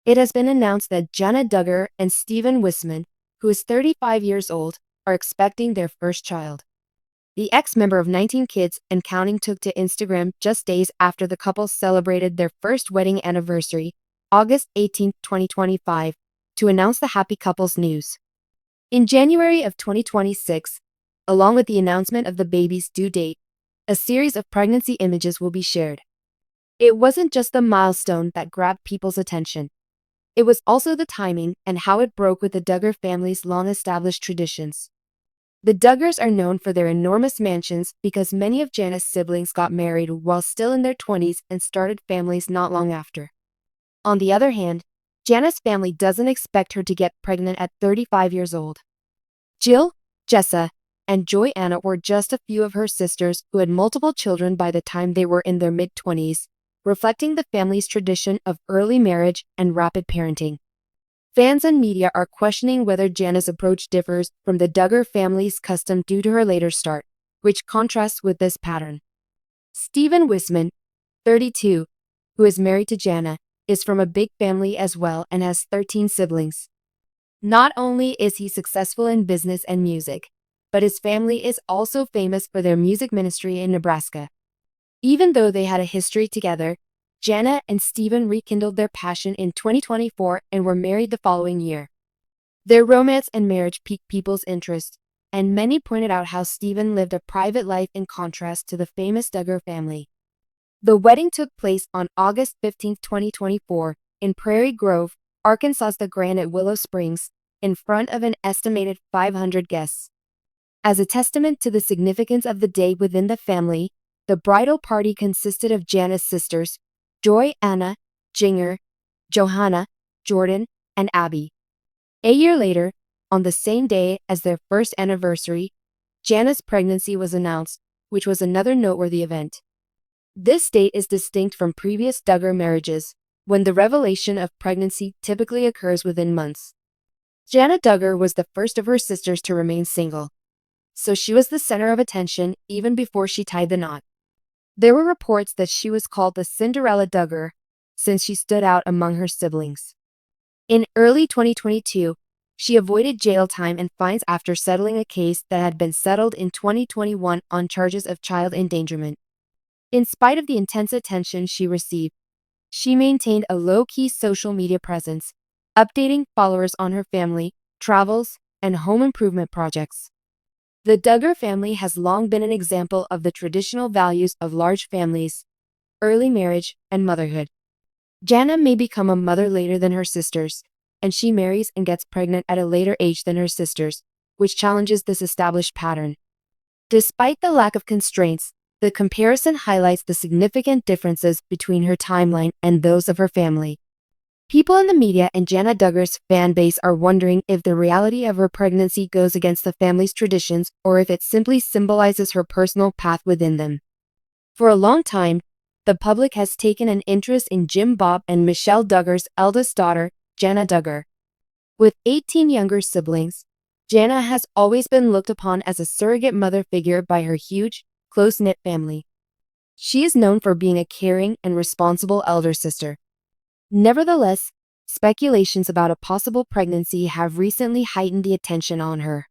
It has been announced that Jana Duggar and Stephen Wisman, who is 35 years old, are expecting their first child. The ex-member of 19 Kids and Counting took to Instagram just days after the couple celebrated their first wedding anniversary, August 18, 2025, to announce the happy couple's news. In January of 2026, along with the announcement of the baby's due date, a series of pregnancy images will be shared. It wasn't just the milestone that grabbed people's attention. It was also the timing and how it broke with the Duggar family's long-established traditions. The Duggars are known for their enormous mansions because many of Jana's siblings got married while still in their 20s and started families not long after. On the other hand, Jana's family doesn't expect her to get pregnant at 35 years old. Jill, Jessa, and Johanna were just a few of her sisters who had multiple children by the time they were in their mid-20s, reflecting the family's tradition of early marriage and rapid parenting. Fans and media are questioning whether Jana's approach differs from the Duggar family's custom due to her later start, which contrasts with this pattern. Stephen Wisman, 32, who is married to Jana, is from a big family as well and has 13 siblings. Not only is he successful in business and music, but his family is also famous for their music ministry in Nebraska. Even though they had a history together, Jana and Stephen rekindled their passion in 2024 and were married the following year. Their romance and marriage piqued people's interest, and many pointed out how Stephen lived a private life in contrast to the famous Duggar family. The wedding took place on August 15, 2024, in Prairie Grove, Arkansas's The Grand at Willow Springs, in front of an estimated 500 guests. As a testament to the significance of the day within the family, the bridal party consisted of Jana's sisters, Johanna, Jinger, Johannah, Jordan, and Abby. A year later, on the same day as their first anniversary, Jana's pregnancy was announced, which was another noteworthy event. This date is distinct from previous Duggar marriages, when the revelation of pregnancy typically occurs within months. Jana Duggar was the first of her sisters to remain single, so she was the center of attention even before she tied the knot. There were reports that she was called the Cinderella Duggar, since she stood out among her siblings. In early 2022, she avoided jail time and fines after settling a case that had been settled in 2021 on charges of child endangerment. In spite of the intense attention she received, she maintained a low-key social media presence, updating followers on her family, travels, and home improvement projects. The Duggar family has long been an example of the traditional values of large families, early marriage, and motherhood. Jana may become a mother later than her sisters, and she marries and gets pregnant at a later age than her sisters, which challenges this established pattern. Despite the lack of constraints, the comparison highlights the significant differences between her timeline and those of her family. People in the media and Jana Duggar's fan base are wondering if the reality of her pregnancy goes against the family's traditions or if it simply symbolizes her personal path within them. For a long time, the public has taken an interest in Jim Bob and Michelle Duggar's eldest daughter, Jana Duggar. With 18 younger siblings, Jana has always been looked upon as a surrogate mother figure by her huge, close-knit family. She is known for being a caring and responsible elder sister. Nevertheless, speculations about a possible pregnancy have recently heightened the attention on her.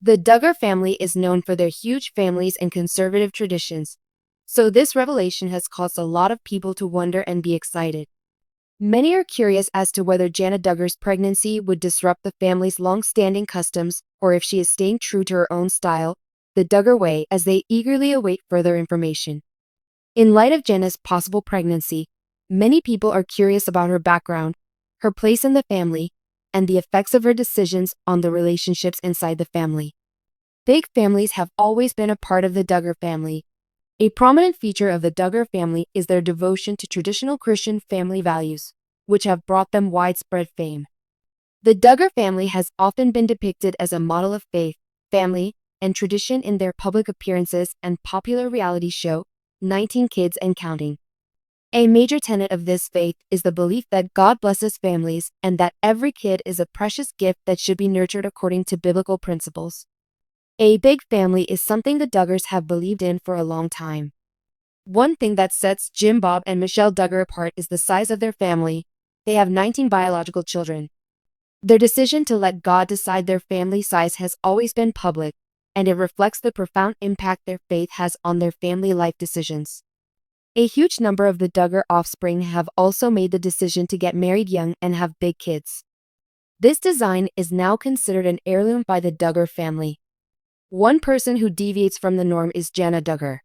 The Duggar family is known for their huge families and conservative traditions, so this revelation has caused a lot of people to wonder and be excited. Many are curious as to whether Jana Duggar's pregnancy would disrupt the family's long-standing customs or if she is staying true to her own style, the Duggar way, as they eagerly await further information. In light of Jana's possible pregnancy, many people are curious about her background, her place in the family, and the effects of her decisions on the relationships inside the family. Big families have always been a part of the Duggar family. A prominent feature of the Duggar family is their devotion to traditional Christian family values, which have brought them widespread fame. The Duggar family has often been depicted as a model of faith, family, and tradition in their public appearances and popular reality show, 19 Kids and Counting. A major tenet of this faith is the belief that God blesses families and that every kid is a precious gift that should be nurtured according to biblical principles. A big family is something the Duggars have believed in for a long time. One thing that sets Jim Bob and Michelle Duggar apart is the size of their family. They have 19 biological children. Their decision to let God decide their family size has always been public, and it reflects the profound impact their faith has on their family life decisions. A huge number of the Duggar offspring have also made the decision to get married young and have big kids. This design is now considered an heirloom by the Duggar family. One person who deviates from the norm is Jana Duggar.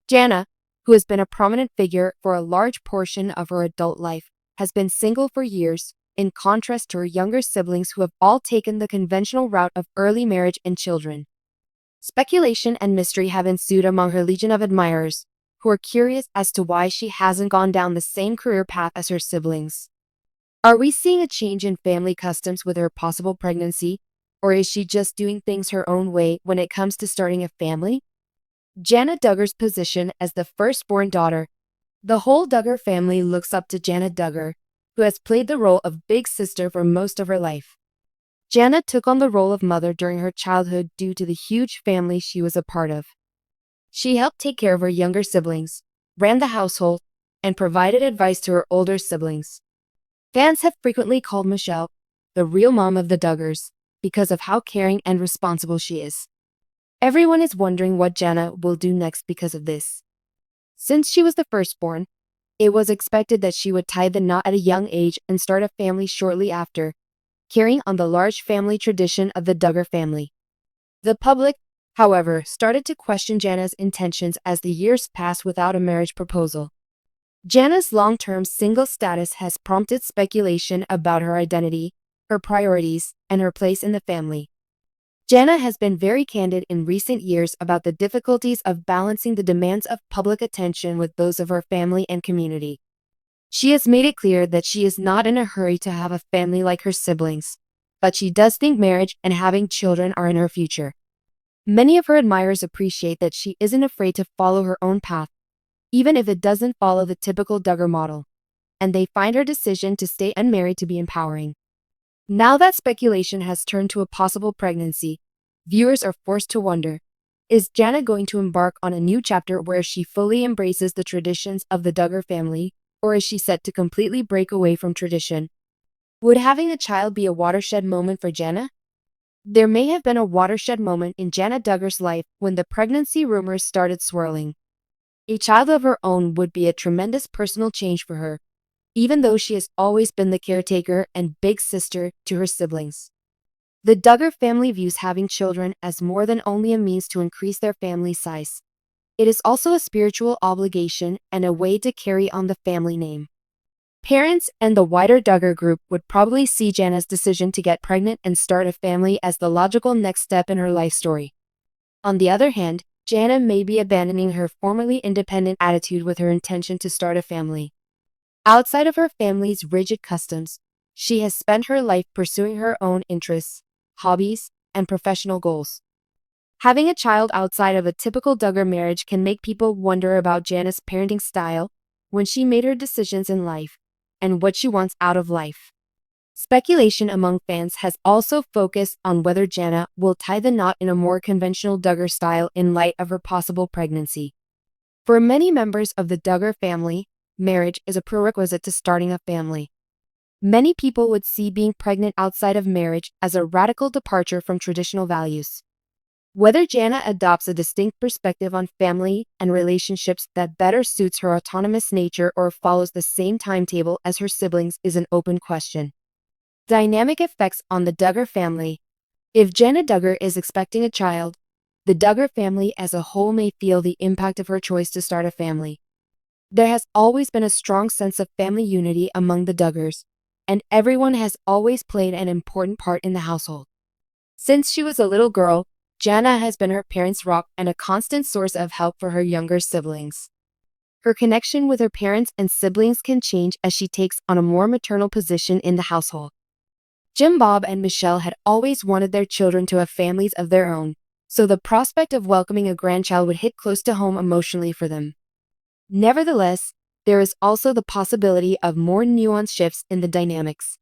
Jana, who has been a prominent figure for a large portion of her adult life, has been single for years, in contrast to her younger siblings who have all taken the conventional route of early marriage and children. Speculation and mystery have ensued among her legion of admirers, who are curious as to why she hasn't gone down the same career path as her siblings. Are we seeing a change in family customs with her possible pregnancy, or is she just doing things her own way when it comes to starting a family? Jana Duggar's position as the firstborn daughter. The whole Duggar family looks up to Jana Duggar, who has played the role of big sister for most of her life. Jana took on the role of mother during her childhood due to the huge family she was a part of. She helped take care of her younger siblings, ran the household, and provided advice to her older siblings. Fans have frequently called Michelle the real mom of the Duggars because of how caring and responsible she is. Everyone is wondering what Jana will do next because of this. Since she was the firstborn, it was expected that she would tie the knot at a young age and start a family shortly after, carrying on the large family tradition of the Duggar family. The public, however, started to question Jana's intentions as the years passed without a marriage proposal. Jana's long-term single status has prompted speculation about her identity, her priorities, and her place in the family. Jana has been very candid in recent years about the difficulties of balancing the demands of public attention with those of her family and community. She has made it clear that she is not in a hurry to have a family like her siblings, but she does think marriage and having children are in her future. Many of her admirers appreciate that she isn't afraid to follow her own path, even if it doesn't follow the typical Duggar model, and they find her decision to stay unmarried to be empowering. Now that speculation has turned to a possible pregnancy, viewers are forced to wonder, is Jana going to embark on a new chapter where she fully embraces the traditions of the Duggar family, or is she set to completely break away from tradition? Would having a child be a watershed moment for Jana? There may have been a watershed moment in Jana Duggar's life when the pregnancy rumors started swirling. A child of her own would be a tremendous personal change for her, even though she has always been the caretaker and big sister to her siblings. The Duggar family views having children as more than only a means to increase their family size. It is also a spiritual obligation and a way to carry on the family name. Parents and the wider Duggar group would probably see Jana's decision to get pregnant and start a family as the logical next step in her life story. On the other hand, Jana may be abandoning her formerly independent attitude with her intention to start a family. Outside of her family's rigid customs, she has spent her life pursuing her own interests, hobbies, and professional goals. Having a child outside of a typical Duggar marriage can make people wonder about Jana's parenting style, when she made her decisions in life, and what she wants out of life. Speculation among fans has also focused on whether Jana will tie the knot in a more conventional Duggar style in light of her possible pregnancy. For many members of the Duggar family, marriage is a prerequisite to starting a family. Many people would see being pregnant outside of marriage as a radical departure from traditional values. Whether Jana adopts a distinct perspective on family and relationships that better suits her autonomous nature or follows the same timetable as her siblings is an open question. Dynamic effects on the Duggar family. If Jana Duggar is expecting a child, the Duggar family as a whole may feel the impact of her choice to start a family. There has always been a strong sense of family unity among the Duggars, and everyone has always played an important part in the household. Since she was a little girl, Jana has been her parents' rock and a constant source of help for her younger siblings. Her connection with her parents and siblings can change as she takes on a more maternal position in the household. Jim Bob and Michelle had always wanted their children to have families of their own, so the prospect of welcoming a grandchild would hit close to home emotionally for them. Nevertheless, there is also the possibility of more nuanced shifts in the dynamics.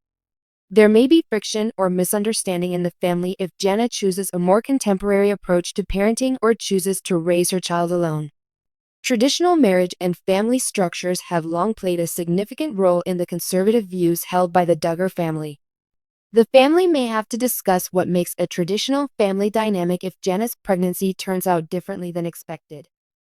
There may be friction or misunderstanding in the family if Jana chooses a more contemporary approach to parenting or chooses to raise her child alone. Traditional marriage and family structures have long played a significant role in the conservative views held by the Duggar family. The family may have to discuss what makes a traditional family dynamic if Jana's pregnancy turns out differently than expected.